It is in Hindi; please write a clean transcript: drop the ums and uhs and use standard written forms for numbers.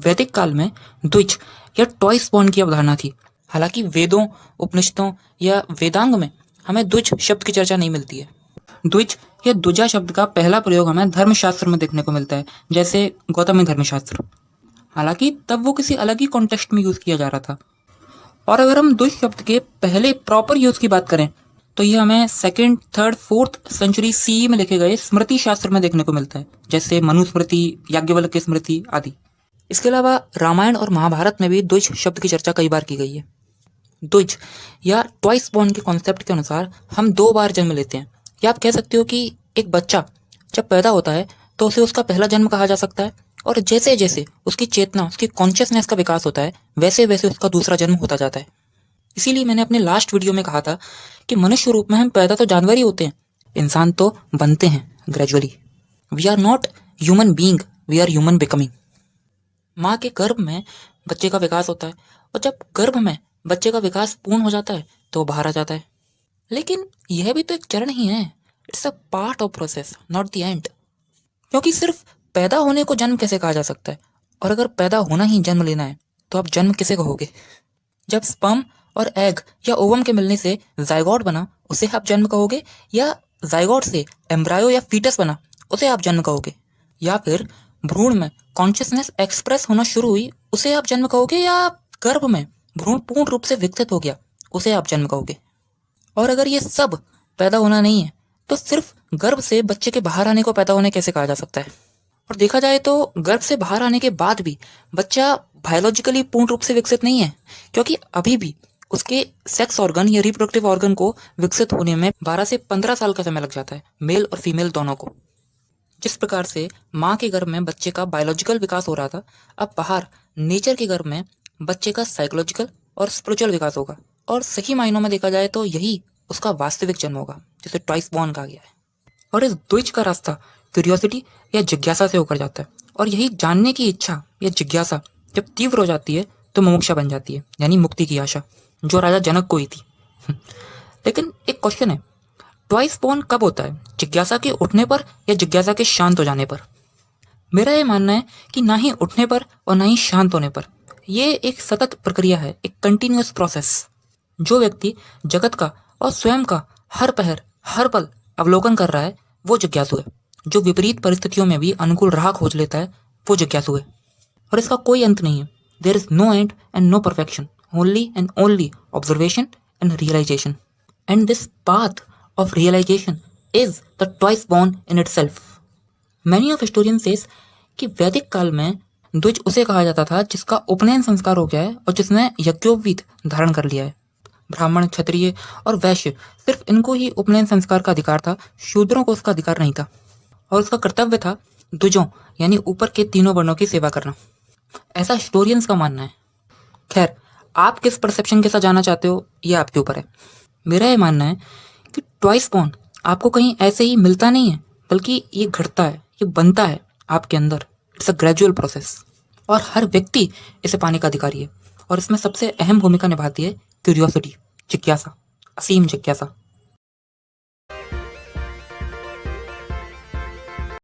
वैदिक काल में द्विज या टॉयज बॉर्न की अवधारणा थी। हालांकि वेदों, उपनिषदों या वेदांग में हमें द्विज शब्द की चर्चा नहीं मिलती है। द्विज या द्विजा शब्द का पहला प्रयोग हमें धर्मशास्त्र में देखने को मिलता है, जैसे गौतमी धर्मशास्त्र। हालांकि तब वो किसी अलग ही कॉन्टेक्स्ट में यूज किया जा रहा था। और अगर हम द्विज शब्द के पहले प्रॉपर यूज की बात करें तो ये हमें second, third, fourth century C में लिखे गए स्मृति शास्त्र में देखने को मिलता है, जैसे मनुस्मृति, याज्ञवल्क्य स्मृति आदि। इसके अलावा रामायण और महाभारत में भी द्विज शब्द की चर्चा कई बार की गई है। द्विज या ट्वाइस बॉर्न के कॉन्सेप्ट के अनुसार हम 2 बार जन्म लेते हैं, या आप कह सकते हो कि एक बच्चा जब पैदा होता है तो उसे उसका पहला जन्म कहा जा सकता है, और जैसे जैसे उसकी चेतना, उसकी कॉन्शियसनेस का विकास होता है, वैसे वैसे उसका दूसरा जन्म होता जाता है। इसीलिए मैंने अपने लास्ट वीडियो में कहा था कि मनुष्य रूप में हम पैदा तो जानवर ही होते हैं, इंसान तो बनते हैं gradually. We are not human being, we are human becoming. माँ के गर्भ में बच्चे का विकास होता है, और जब गर्भ में बच्चे का विकास पूर्ण हो जाता है तो वो बाहर आ जाता है। लेकिन यह भी तो एक चरण ही है। It's a part of process, not the end. क्योंकि सिर्फ पैदा होने को जन्म कैसे कहा जा सकता है? और अगर पैदा होना ही जन्म लेना है तो आप जन्म किसे कहोगे? जब स्पर्म और एग या ओवम के मिलने से जाइगोट बना, उसे आप जन्म कहोगे? या जाइगोट से एम्ब्रायो या फीटस बना, उसे आप जन्म कहोगे? या फिर भ्रूण में कॉन्शियसनेस एक्सप्रेस होना शुरू हुई, उसे आप जन्म कहोगे? या गर्भ में भ्रूण पूर्ण रूप से विकसित हो गया, उसे आप जन्म कहोगे? और अगर ये सब पैदा होना नहीं है तो सिर्फ गर्भ से बच्चे के बाहर आने को पैदा होने कैसे कहा जा सकता है? और देखा जाए तो गर्भ से बाहर आने के बाद भी बच्चा बायोलॉजिकली पूर्ण रूप से विकसित नहीं है, क्योंकि अभी भी उसके सेक्स ऑर्गन या रिप्रोडक्टिव ऑर्गन को विकसित होने में 12 से 15 साल का समय लग जाता है, मेल और फीमेल दोनों को। जिस प्रकार से माँ के गर्भ में बच्चे का बायोलॉजिकल विकास हो रहा था, अब बाहर नेचर के गर्भ में बच्चे का साइकोलॉजिकल और स्पिरिचुअल विकास होगा। और सही मायनों में देखा जाए तो यही उसका वास्तविक जन्म होगा, जिसे ट्वाइस बॉर्न कहा गया है। और इस द्विज का रास्ता क्यूरियोसिटी या जिज्ञासा से होकर जाता है, और यही जानने की इच्छा या जिज्ञासा जब तीव्र हो जाती है तो मुमुक्षा बन जाती है, यानी मुक्ति की आशा, जो राजा जनक को ही थी। लेकिन एक क्वेश्चन है, ट्वाइस बॉर्न कब होता है? जिज्ञासा के उठने पर या जिज्ञासा के शांत हो जाने पर? मेरा ये मानना है कि ना ही उठने पर और ना ही शांत होने पर। ये एक सतत प्रक्रिया है, एक कंटिन्यूअस प्रोसेस। जो व्यक्ति जगत का और स्वयं का हर पहर, हर पल अवलोकन कर रहा है, वो जिज्ञासु है। जो विपरीत परिस्थितियों में भी अनुकूल राह खोज लेता है, वो जिज्ञासु है। और इसका कोई अंत नहीं है। There is no end and no perfection, only and only observation and realization. And this path of realization is the twice born in itself. Many of historians says कि वैदिक काल में द्विज उसे कहा जाता था जिसका उपनयन संस्कार हो गया है और जिसने यज्ञोपवीत धारण कर लिया है। ब्राह्मण, क्षत्रिय और वैश्य, सिर्फ इनको ही उपनयन संस्कार का अधिकार था, शूद्रों को उसका अधिकार नहीं था। और उसका कर्तव्य था द्विजों यानी ऊपर के तीनों वर्णों की सेवा करना। ऐसा हिस्टोरियंस का मानना है। खैर, आप किस परसेप्शन के साथ जाना चाहते हो ये आपके ऊपर है। मेरा ये मानना है कि ट्वाइस बॉर्न आपको कहीं ऐसे ही मिलता नहीं है, बल्कि ये घटता है, ये बनता है आपके अंदर। इट्स अ ग्रेजुअल प्रोसेस, और हर व्यक्ति इसे पाने का अधिकारी है। और इसमें सबसे अहम भूमिका निभाती है क्यूरियोसिटी, जिज्ञासा, असीम जिज्ञासा।